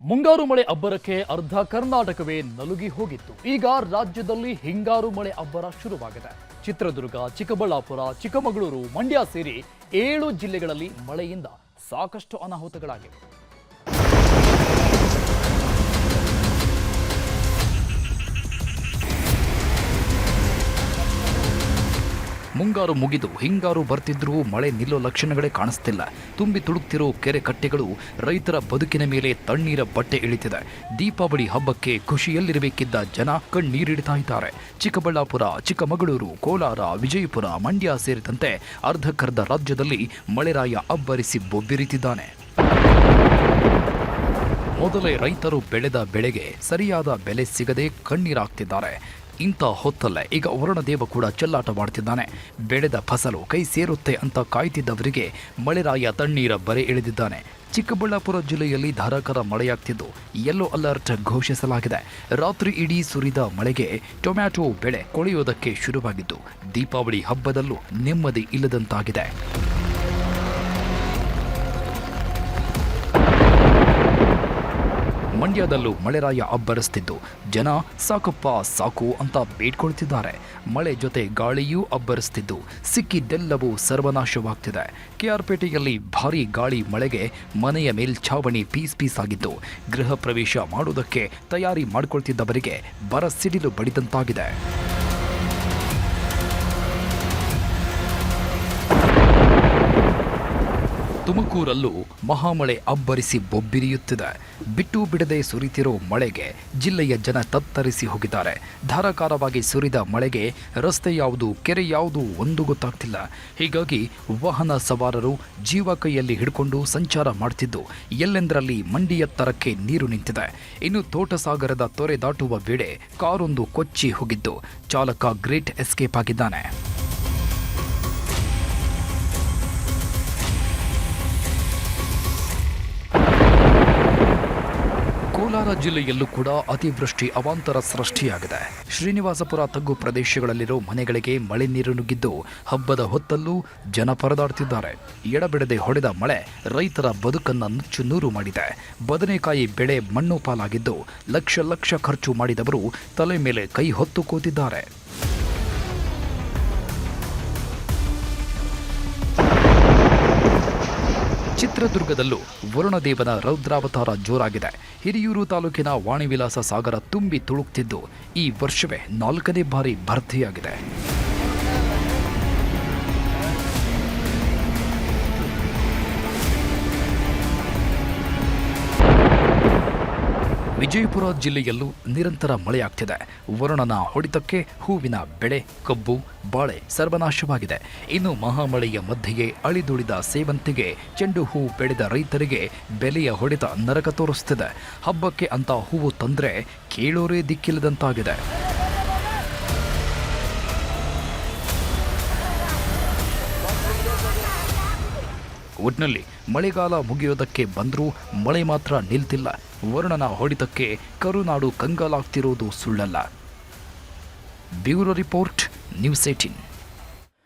ಮುಂಗಾರು ಮಳೆ ಅಬ್ಬರಕ್ಕೆ ಅರ್ಧ ಕರ್ನಾಟಕವೇ ನಲುಗಿ ಹೋಗಿತ್ತು. ಈಗ ರಾಜ್ಯದಲ್ಲಿ ಹಿಂಗಾರು ಮಳೆ ಅಬ್ಬರ ಶುರುವಾಗಿದೆ. ಚಿತ್ರದುರ್ಗ, ಚಿಕ್ಕಬಳ್ಳಾಪುರ, ಚಿಕ್ಕಮಗಳೂರು, ಮಂಡ್ಯ ಸೇರಿ 7 ಜಿಲ್ಲೆಗಳಲ್ಲಿ ಮಳೆಯಿಂದ ಸಾಕಷ್ಟು ಅನಾಹುತಗಳಾಗಿವೆ. ಮುಂಗಾರು ಮುಗಿದು ಹಿಂಗಾರು ಬರ್ತಿದ್ರೂ ಮಳೆ ನಿಲ್ಲೋ ಲಕ್ಷಣಗಳೇ ಕಾಣಿಸ್ತಿಲ್ಲ. ತುಂಬಿ ತುಳುಕ್ತಿರೋ ಕೆರೆ ಕಟ್ಟೆಗಳು ರೈತರ ಬದುಕಿನ ಮೇಲೆ ತಣ್ಣೀರ ಬಟ್ಟೆ ಇಳಿತಿದೆ. ದೀಪಾವಳಿ ಹಬ್ಬಕ್ಕೆ ಖುಷಿಯಲ್ಲಿರಬೇಕಿದ್ದ ಜನ ಕಣ್ಣೀರಿಡ್ತಾ ಇದ್ದಾರೆ. ಚಿಕ್ಕಬಳ್ಳಾಪುರ, ಚಿಕ್ಕಮಗಳೂರು, ಕೋಲಾರ, ವಿಜಯಪುರ, ಮಂಡ್ಯ ಸೇರಿದಂತೆ ಅರ್ಧಕ್ಕರ್ಧ ರಾಜ್ಯದಲ್ಲಿ ಮಳೆರಾಯ ಅಬ್ಬರಿಸಿ ಬೊಬ್ಬಿರಿತಿದ್ದಾನೆ. ಮೊದಲೇ ರೈತರು ಬೆಳೆದ ಬೆಳೆಗೆ ಸರಿಯಾದ ಬೆಲೆ ಸಿಗದೆ ಕಣ್ಣೀರಾಗ್ತಿದ್ದಾರೆ. ಇಂಥ ಹೊತ್ತಲ್ಲೇ ಈಗ ವರುಣದೇವ ಕೂಡ ಚೆಲ್ಲಾಟವಾಡ್ತಿದ್ದಾನೆ. ಬೆಳೆದ ಫಸಲು ಕೈ ಸೇರುತ್ತೆ ಅಂತ ಕಾಯ್ತಿದ್ದವರಿಗೆ ಮಳೆರಾಯ ತಣ್ಣೀರ ಬರೆ ಇಳಿದಿದ್ದಾನೆ. ಚಿಕ್ಕಬಳ್ಳಾಪುರ ಜಿಲ್ಲೆಯಲ್ಲಿ ಧಾರಾಕಾರ ಮಳೆಯಾಗ್ತಿದ್ದು ಯೆಲ್ಲೋ ಅಲರ್ಟ್ ಘೋಷಿಸಲಾಗಿದೆ. ರಾತ್ರಿ ಇಡೀ ಸುರಿದ ಮಳೆಗೆ ಟೊಮ್ಯಾಟೊ ಬೆಳೆ ಕೊಳೆಯೋದಕ್ಕೆ ಶುರುವಾಗಿದ್ದು ದೀಪಾವಳಿ ಹಬ್ಬದಲ್ಲೂ ನೆಮ್ಮದಿ ಇಲ್ಲದಂತಾಗಿದೆ. ಮಂಡ್ಯದಲ್ಲೂ ಮಳೆರಾಯ ಅಬ್ಬರಿಸ್ತಿದ್ದು ಜನ ಸಾಕಪ್ಪ ಸಾಕು ಅಂತ ಬೇಡ್ಕೊಳ್ತಿದ್ದಾರೆ. ಮಳೆ ಜೊತೆ ಗಾಳಿಯೂ ಅಬ್ಬರಿಸ್ತಿದ್ದು ಸಿಕ್ಕಿದ್ದೆಲ್ಲವೂ ಸರ್ವನಾಶವಾಗ್ತಿದೆ. ಕೆಆರ್ಪೇಟೆಯಲ್ಲಿ ಭಾರೀ ಗಾಳಿ ಮಳೆಗೆ ಮನೆಯ ಮೇಲ್ಛಾವಣಿ ಪೀಸ್ ಆಗಿದ್ದು ಗೃಹ ಪ್ರವೇಶ ಮಾಡುವುದಕ್ಕೆ ತಯಾರಿ ಮಾಡಿಕೊಳ್ತಿದ್ದವರಿಗೆ ಬರ ಸಿಡಿಲು ಬಡಿದಂತಾಗಿದೆ. ತುಮಕೂರಲ್ಲೂ ಮಹಾಮಳೆ ಅಬ್ಬರಿಸಿ ಬೊಬ್ಬಿರಿಯುತ್ತಿದೆ. ಬಿಟ್ಟು ಬಿಡದೆ ಸುರಿತಿರೋ ಮಳೆಗೆ ಜಿಲ್ಲೆಯ ಜನ ತತ್ತರಿಸಿ ಹೋಗಿದ್ದಾರೆ. ಧಾರಾಕಾರವಾಗಿ ಸುರಿದ ಮಳೆಗೆ ರಸ್ತೆ ಯಾವುದು, ಕೆರೆ ಯಾವುದು ಒಂದು ಗೊತ್ತಾಗ್ತಿಲ್ಲ. ಹೀಗಾಗಿ ವಾಹನ ಸವಾರರು ಜೀವ ಕೈಯಲ್ಲಿ ಹಿಡ್ಕೊಂಡು ಸಂಚಾರ ಮಾಡ್ತಿದ್ದು ಎಲ್ಲೆಂದರಲ್ಲಿ ಮಂಡಿಯತ್ತರಕ್ಕೆ ನೀರು ನಿಂತಿದೆ. ಇನ್ನು ತೋಟಸಾಗರದ ತೊರೆ ದಾಟುವ ವೇಳೆ ಕಾರೊಂದು ಕೊಚ್ಚಿ ಹೋಗಿದ್ದು ಚಾಲಕ ಗ್ರೇಟ್ ಎಸ್ಕೇಪ್ ಆಗಿದ್ದಾನೆ. ಕೋಲಾರ ಜಿಲ್ಲೆಯಲ್ಲೂ ಕೂಡ ಅತಿವೃಷ್ಟಿ ಅವಾಂತರ ಸೃಷ್ಟಿಯಾಗಿದೆ. ಶ್ರೀನಿವಾಸಪುರ ತಗ್ಗು ಪ್ರದೇಶಗಳಲ್ಲಿರೋ ಮನೆಗಳಿಗೆ ಮಳೆ ನೀರು ನುಗ್ಗಿದ್ದು ಹಬ್ಬದ ಹೊತ್ತಲ್ಲೂ ಜನ ಪರದಾಡ್ತಿದ್ದಾರೆ. ಎಡಬಿಡದೆ ಹೊಡೆದ ಮಳೆ ರೈತರ ಬದುಕನ್ನು ನುಚ್ಚು ನೂರು ಮಾಡಿದೆ. ಬದನೆಕಾಯಿ ಬೆಳೆ ಮಣ್ಣು ಪಾಲಾಗಿದ್ದು ಲಕ್ಷ ಖರ್ಚು ಮಾಡಿದವರು ತಲೆ ಮೇಲೆ ಕೈ ಹೊತ್ತು ಕೂತಿದ್ದಾರೆ. ಚಿತ್ರದುರ್ಗದಲ್ಲೂ ವರುಣದೇವನ ರೌದ್ರಾವತಾರ ಜೋರಾಗಿದೆ. ಹಿರಿಯೂರು ತಾಲೂಕಿನ ವಾಣಿವಿಲಾಸ ಸಾಗರ ತುಂಬಿ ತುಳುಕ್ತಿದ್ದು ಈ ವರ್ಷವೇ 4ನೇ ಬಾರಿ ಭರ್ತಿಯಾಗಿದೆ. ವಿಜಯಪುರ ಜಿಲ್ಲೆಯಲ್ಲೂ ನಿರಂತರ ಮಳೆಯಾಗ್ತಿದೆ. ವರುಣನ ಹೊಡೆತಕ್ಕೆ ಹೂವಿನ ಬೆಳೆ, ಕಬ್ಬು, ಬಾಳೆ ಸರ್ವನಾಶವಾಗಿದೆ. ಇನ್ನು ಮಹಾಮಳೆಯ ಮಧ್ಯೆಯೇ ಅಳಿದುಳಿದ ಸೇವಂತಿಗೆ, ಚೆಂಡು ಹೂ ಬೆಳೆದ ರೈತರಿಗೆ ಬೆಲೆಯ ಹೊಡೆತ ನರಕ ತೋರಿಸ್ತಿದೆ. ಹಬ್ಬಕ್ಕೆ ಅಂತ ಹೂವು ತಂದ್ರೆ ಕೇಳೋರೇ ದಿಕ್ಕಿಲ್ಲದಂತಾಗಿದೆ. ಒಟ್ನಲ್ಲಿ ಮಳೆಗಾಲ ಮುಗಿಯೋದಕ್ಕೆ ಬಂದರೂ ಮಳೆ ಮಾತ್ರ ನಿಲ್ತಿಲ್ಲ. ವರುಣನ ಹೊಡೆತಕ್ಕೆ ಕರುನಾಡು ಕಂಗಾಲಾಗ್ತಿರೋದು ಸುಳ್ಳಲ್ಲ. Bureau report, news 18.